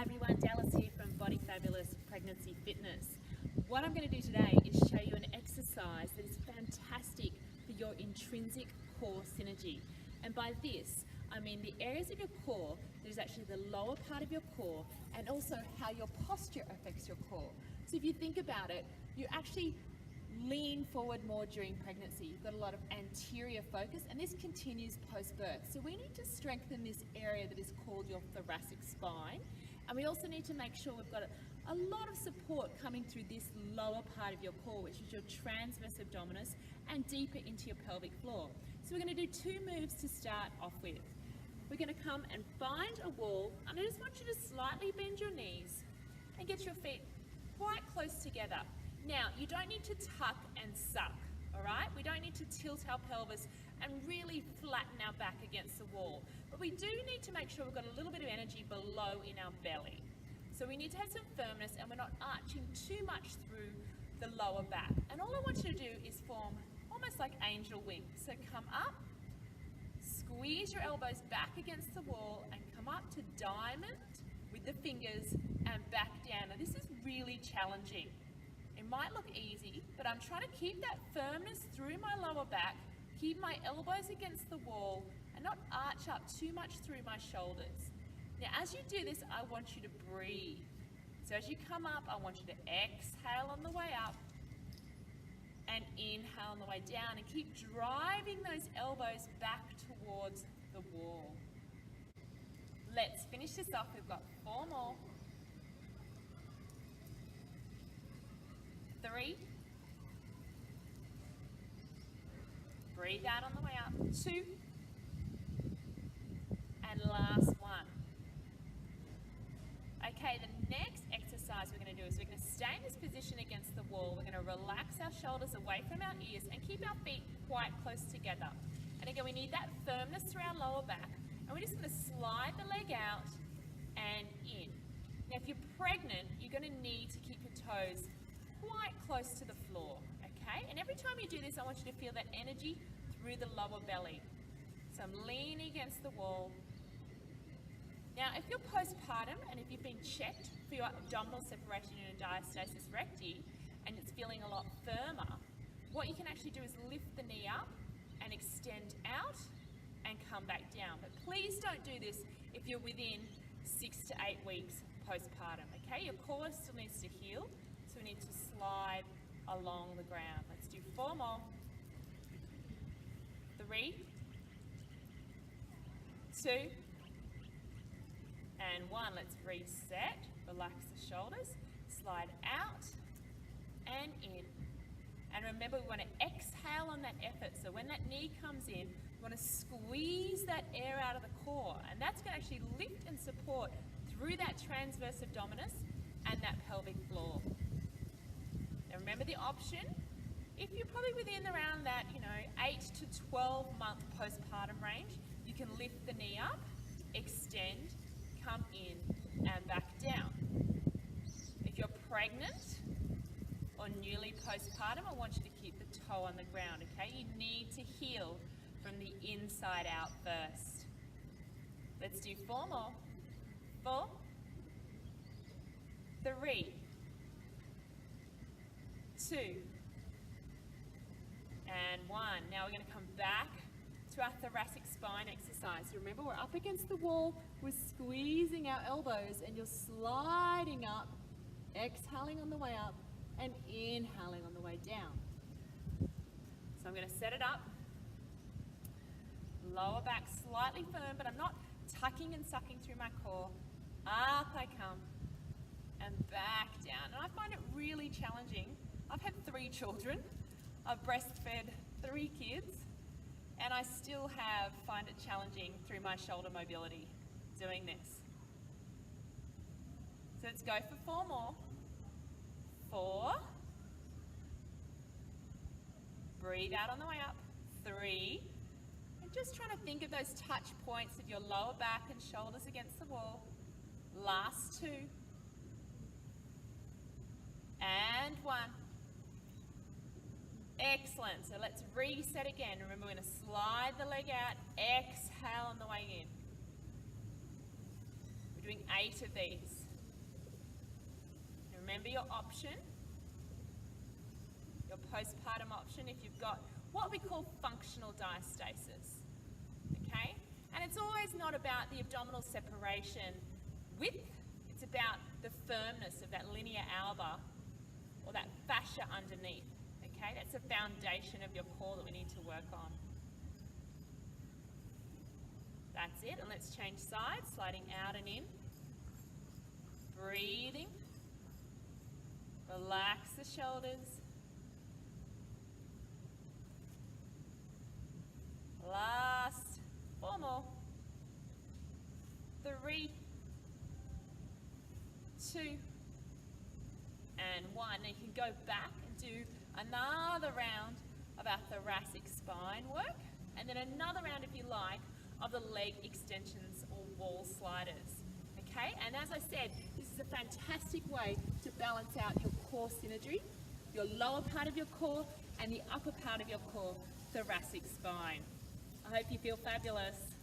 Hi everyone, Dallas here from Body Fabulous Pregnancy Fitness. What I'm going to do today is show you an exercise that is fantastic for your intrinsic core synergy. And by this, I mean the areas of your core that is actually the lower part of your core, and also how your posture affects your core. So if you think about it, you actually lean forward more during pregnancy. You've got a lot of anterior focus, and this continues post-birth. So we need to strengthen this area that is called your thoracic spine. And we also need to make sure we've got a lot of support coming through this lower part of your core, which is your transverse abdominis, and deeper into your pelvic floor. So we're going to do two moves to start off with. We're going to come and find a wall, and I just want you to slightly bend your knees and get your feet quite close together. Now, you don't need to tuck and suck, all right? We don't need to tilt our pelvis and really flatten our back against the wall. But we do need to make sure we've got a little bit of energy below in our belly. So we need to have some firmness, and we're not arching too much through the lower back. And all I want you to do is form almost like angel wings. So come up, squeeze your elbows back against the wall, and come up to diamond with the fingers and back down. Now this is really challenging. It might look easy, but I'm trying to keep that firmness through my lower back, keep my elbows against the wall, and not arch up too much through my shoulders. Now, as you do this, I want you to breathe. So as you come up, I want you to exhale on the way up and inhale on the way down, and keep driving those elbows back towards the wall. Let's finish this off. We've got 4 more. 3. Breathe out on the way up. 2. And last 1. Okay, the next exercise we're going to do is we're going to stay in this position against the wall. We're going to relax our shoulders away from our ears and keep our feet quite close together. And again, we need that firmness through our lower back. And we're just going to slide the leg out and in. Now, if you're pregnant, you're going to need to keep your toes quite close to the floor, okay? And every time you do this, I want you to feel that energy through the lower belly. So I'm leaning against the wall. Now, if you're postpartum and if you've been checked for your abdominal separation in a diastasis recti and it's feeling a lot firmer, what you can actually do is lift the knee up and extend out and come back down. But please don't do this if you're within 6 to 8 weeks postpartum, okay? Your core still needs to heal. So we need to slide along the ground. Let's do 4 more. 3, 2, and 1. Let's reset. Relax the shoulders. Slide out and in. And remember, we want to exhale on that effort. So when that knee comes in, we want to squeeze that air out of the core. And that's going to actually lift and support through that transverse abdominis and that pelvic floor. Now remember the option, if you're probably within around that, 8 to 12 month postpartum range, you can lift the knee up, extend, come in and back down. If you're pregnant or newly postpartum, I want you to keep the toe on the ground, okay? You need to heal from the inside out first. Let's do 4 more. 4, 3, 2, and 1. Now we're going to come back to our thoracic spine exercise. Remember, we're up against the wall, we're squeezing our elbows, and you're sliding up, exhaling on the way up, and inhaling on the way down. So I'm going to set it up. Lower back slightly firm, but I'm not tucking and sucking through my core. Up I come, and back down. And I find it really challenging. I've had 3 children. I've breastfed 3 kids, and I still find it challenging through my shoulder mobility doing this. So let's go for 4 more. 4. Breathe out on the way up. 3. And just trying to think of those touch points of your lower back and shoulders against the wall. Last 2. And 1. Excellent. So let's reset again. Remember, we're going to slide the leg out, exhale on the way in. We're doing 8 of these. Remember your option, your postpartum option, if you've got what we call functional diastasis, okay? And it's always not about the abdominal separation width, it's about the firmness of that linea alba or that fascia underneath, okay? That's the foundation of your core that we need to work on. That's it, and let's change sides, sliding out and in. Breathing. Relax the shoulders. Last 4 more. 3, 2, and 1. Now you can go back and do another round of our thoracic spine work, and then another round, if you like, of the leg extensions or wall sliders. Okay, and as I said, this is a fantastic way to balance out your core synergy, your lower part of your core, and the upper part of your core, thoracic spine. I hope you feel fabulous.